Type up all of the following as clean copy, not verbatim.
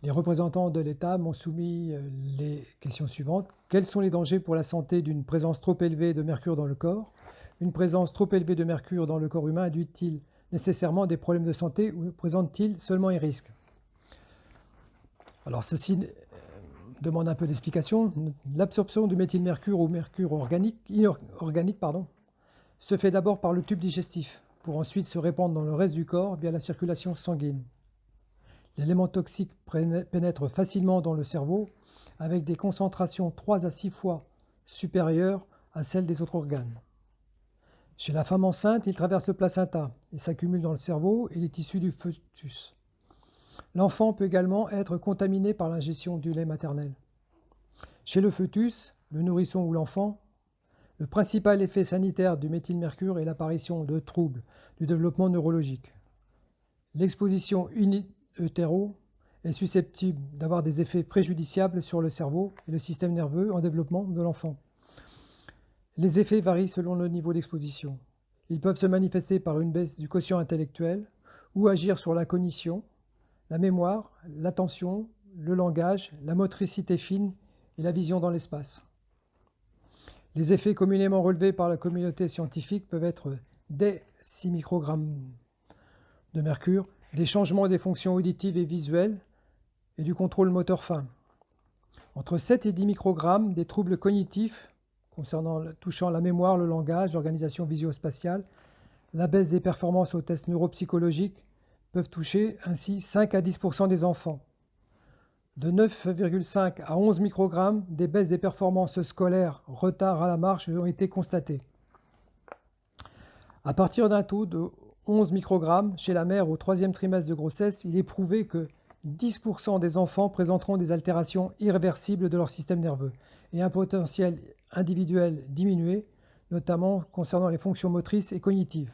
Les représentants de l'État m'ont soumis les questions suivantes. Quels sont les dangers pour la santé d'une présence trop élevée de mercure dans le corps? Une présence trop élevée de mercure dans le corps humain induit-il nécessairement des problèmes de santé ou présente-t-il seulement un risque? Alors ceci demande un peu d'explication. L'absorption du méthylmercure ou mercure inorganique se fait d'abord par le tube digestif, pour ensuite se répandre dans le reste du corps via la circulation sanguine. L'élément toxique pénètre facilement dans le cerveau avec des concentrations 3 à 6 fois supérieures à celles des autres organes. Chez la femme enceinte, il traverse le placenta et s'accumule dans le cerveau et les tissus du fœtus. L'enfant peut également être contaminé par l'ingestion du lait maternel. Chez le fœtus, le nourrisson ou l'enfant, le principal effet sanitaire du méthylmercure est l'apparition de troubles du développement neurologique. L'exposition in utero est susceptible d'avoir des effets préjudiciables sur le cerveau et le système nerveux en développement de l'enfant. Les effets varient selon le niveau d'exposition. Ils peuvent se manifester par une baisse du quotient intellectuel ou agir sur la cognition, la mémoire, l'attention, le langage, la motricité fine et la vision dans l'espace. Les effets communément relevés par la communauté scientifique peuvent être dès 6 microgrammes de mercure, des changements des fonctions auditives et visuelles et du contrôle moteur fin. Entre 7 et 10 microgrammes, des troubles cognitifs touchant la mémoire, le langage, l'organisation visio-spatiale, la baisse des performances aux tests neuropsychologiques peuvent toucher ainsi 5 à 10% des enfants. De 9,5 à 11 microgrammes, des baisses des performances scolaires, retard à la marche ont été constatées. À partir d'un taux de 11 microgrammes chez la mère au 3e trimestre de grossesse, il est prouvé que 10% des enfants présenteront des altérations irréversibles de leur système nerveux et un potentiel individuel diminué, notamment concernant les fonctions motrices et cognitives.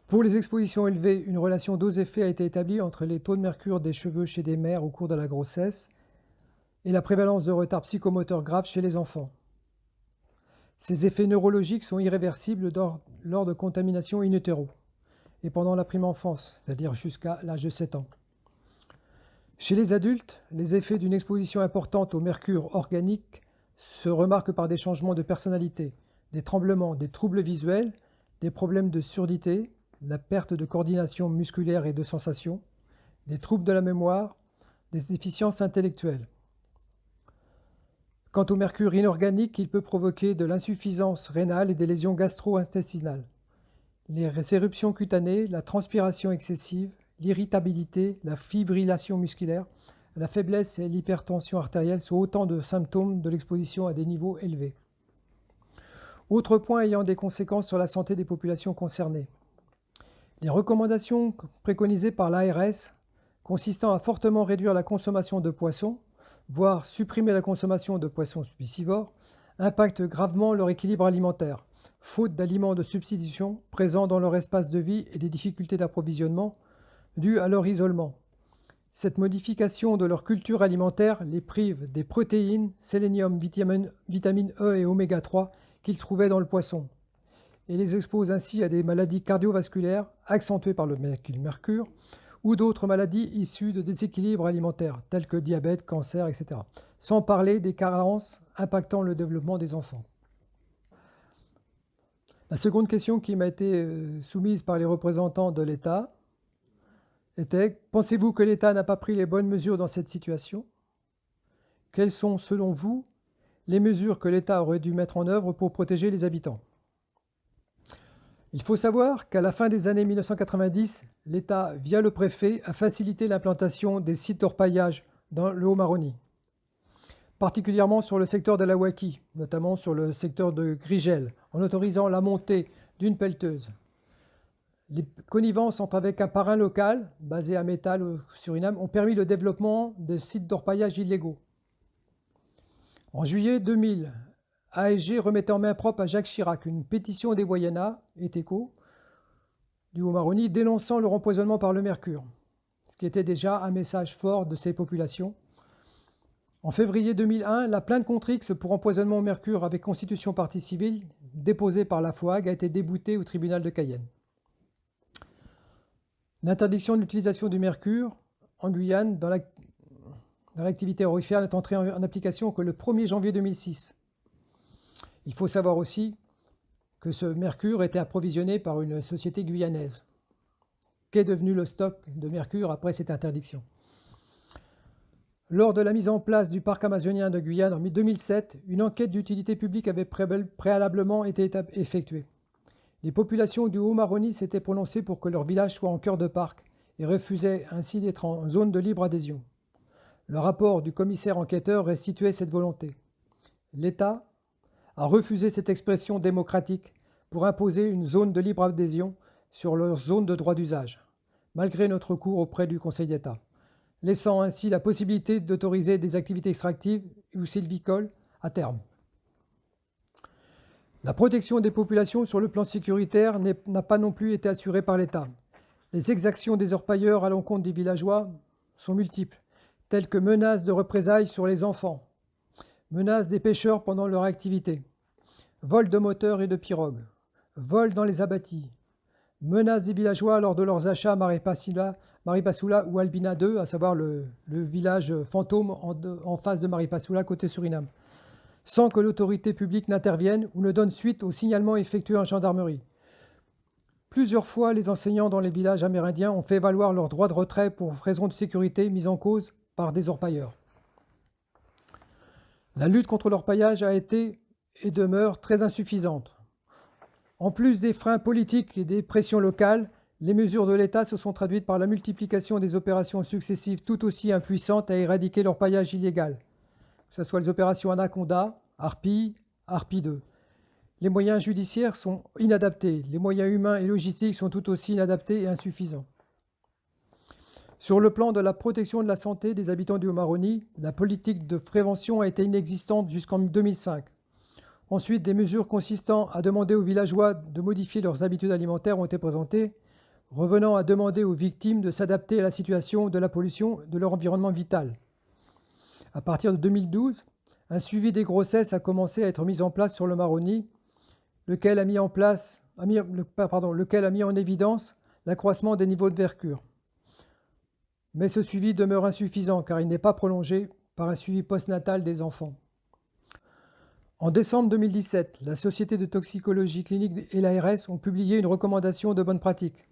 Pour les expositions élevées, une relation dose-effet a été établie entre les taux de mercure des cheveux chez des mères au cours de la grossesse et la prévalence de retard psychomoteur grave chez les enfants. Ces effets neurologiques sont irréversibles lors de contamination in utero et pendant la prime enfance, c'est-à-dire jusqu'à l'âge de 7 ans. Chez les adultes, les effets d'une exposition importante au mercure organique se remarquent par des changements de personnalité, des tremblements, des troubles visuels, des problèmes de surdité, la perte de coordination musculaire et de sensation, des troubles de la mémoire, des déficiences intellectuelles. Quant au mercure inorganique, il peut provoquer de l'insuffisance rénale et des lésions gastro-intestinales. Les éruptions cutanées, la transpiration excessive, l'irritabilité, la fibrillation musculaire, la faiblesse et l'hypertension artérielle sont autant de symptômes de l'exposition à des niveaux élevés. Autre point ayant des conséquences sur la santé des populations concernées. Les recommandations préconisées par l'ARS consistant à fortement réduire la consommation de poissons, voire supprimer la consommation de poissons piscivores, impactent gravement leur équilibre alimentaire, faute d'aliments de substitution présents dans leur espace de vie et des difficultés d'approvisionnement dues à leur isolement. Cette modification de leur culture alimentaire les prive des protéines, sélénium, vitamine E et oméga 3 qu'ils trouvaient dans le poisson, et les expose ainsi à des maladies cardiovasculaires accentuées par le mercure ou d'autres maladies issues de déséquilibres alimentaires tels que diabète, cancer, etc. Sans parler des carences impactant le développement des enfants. La seconde question qui m'a été soumise par les représentants de l'État était: pensez-vous que l'État n'a pas pris les bonnes mesures dans cette situation? Quelles sont, selon vous, les mesures que l'État aurait dû mettre en œuvre pour protéger les habitants? Il faut savoir qu'à la fin des années 1990, l'État, via le préfet, a facilité l'implantation des sites d'orpaillage dans le Haut-Maroni, particulièrement sur le secteur de l'Awaki, notamment sur le secteur de Grigel, en autorisant la montée d'une pelleteuse. Les connivences avec un parrain local, basé à Métal au Suriname, ont permis le développement de sites d'orpaillage illégaux. En juillet 2000, ASG remettait en main propre à Jacques Chirac une pétition des Wayana et Teco du Haut-Maroni dénonçant leur empoisonnement par le mercure, ce qui était déjà un message fort de ces populations. En février 2001, la plainte contre X pour empoisonnement au mercure avec constitution partie civile déposée par la FOAG a été déboutée au tribunal de Cayenne. L'interdiction de l'utilisation du mercure en Guyane dans dans l'activité aurifère n'est entré en application que le 1er janvier 2006. Il faut savoir aussi que ce mercure était approvisionné par une société guyanaise. Qu'est devenu le stock de mercure après cette interdiction? Lors de la mise en place du parc amazonien de Guyane en 2007, une enquête d'utilité publique avait préalablement été effectuée. Les populations du Haut-Maroni s'étaient prononcées pour que leur village soit en cœur de parc et refusaient ainsi d'être en zone de libre adhésion. Le rapport du commissaire enquêteur restituait cette volonté. L'État a refusé cette expression démocratique pour imposer une zone de libre adhésion sur leur zone de droit d'usage, malgré notre recours auprès du Conseil d'État, laissant ainsi la possibilité d'autoriser des activités extractives ou sylvicoles à terme. La protection des populations sur le plan sécuritaire n'a pas non plus été assurée par l'État. Les exactions des orpailleurs à l'encontre des villageois sont multiples, telles que menaces de représailles sur les enfants, menaces des pêcheurs pendant leur activité, vol de moteurs et de pirogues, vol dans les abatis, menaces des villageois lors de leurs achats à Maripasoula ou Albina 2, à savoir le village fantôme en face de Maripasoula, côté Suriname, sans que l'autorité publique n'intervienne ou ne donne suite au signalement effectué en gendarmerie. Plusieurs fois, les enseignants dans les villages amérindiens ont fait valoir leur droit de retrait pour raison de sécurité mis en cause par des orpailleurs. La lutte contre l'orpaillage a été et demeure très insuffisante. En plus des freins politiques et des pressions locales, les mesures de l'État se sont traduites par la multiplication des opérations successives tout aussi impuissantes à éradiquer l'orpaillage illégal, que ce soit les opérations Anaconda, Harpie, Harpie 2. Les moyens judiciaires sont inadaptés, les moyens humains et logistiques sont tout aussi inadaptés et insuffisants. Sur le plan de la protection de la santé des habitants du Haut-Maroni, la politique de prévention a été inexistante jusqu'en 2005. Ensuite, des mesures consistant à demander aux villageois de modifier leurs habitudes alimentaires ont été présentées, revenant à demander aux victimes de s'adapter à la situation de la pollution de leur environnement vital. À partir de 2012, un suivi des grossesses a commencé à être mis en place sur le Maroni, lequel a mis en évidence l'accroissement des niveaux de mercure. Mais ce suivi demeure insuffisant car il n'est pas prolongé par un suivi postnatal des enfants. En décembre 2017, la Société de toxicologie clinique et l'ARS ont publié une recommandation de bonne pratique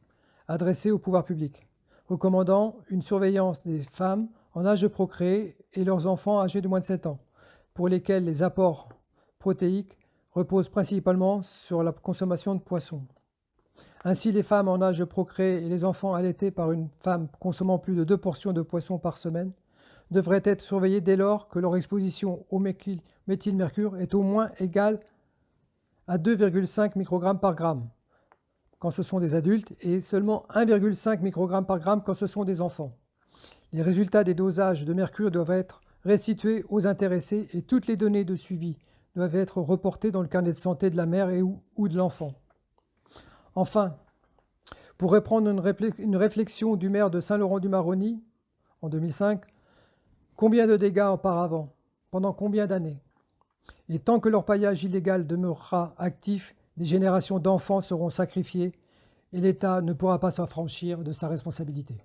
adressée au pouvoir public, recommandant une surveillance des femmes en âge de procréer et leurs enfants âgés de moins de 7 ans, pour lesquels les apports protéiques reposent principalement sur la consommation de poissons. Ainsi, les femmes en âge de procréer et les enfants allaités par une femme consommant plus de 2 portions de poisson par semaine devraient être surveillés dès lors que leur exposition au méthylmercure est au moins égale à 2,5 microgrammes par gramme quand ce sont des adultes et seulement 1,5 microgramme par gramme quand ce sont des enfants. Les résultats des dosages de mercure doivent être restitués aux intéressés et toutes les données de suivi doivent être reportées dans le carnet de santé de la mère ou de l'enfant. Enfin, pour reprendre une réflexion du maire de Saint-Laurent-du-Maroni en 2005, combien de dégâts auparavant? Pendant combien d'années? Et tant que l'orpaillage illégal demeurera actif, des générations d'enfants seront sacrifiées et l'État ne pourra pas s'affranchir de sa responsabilité.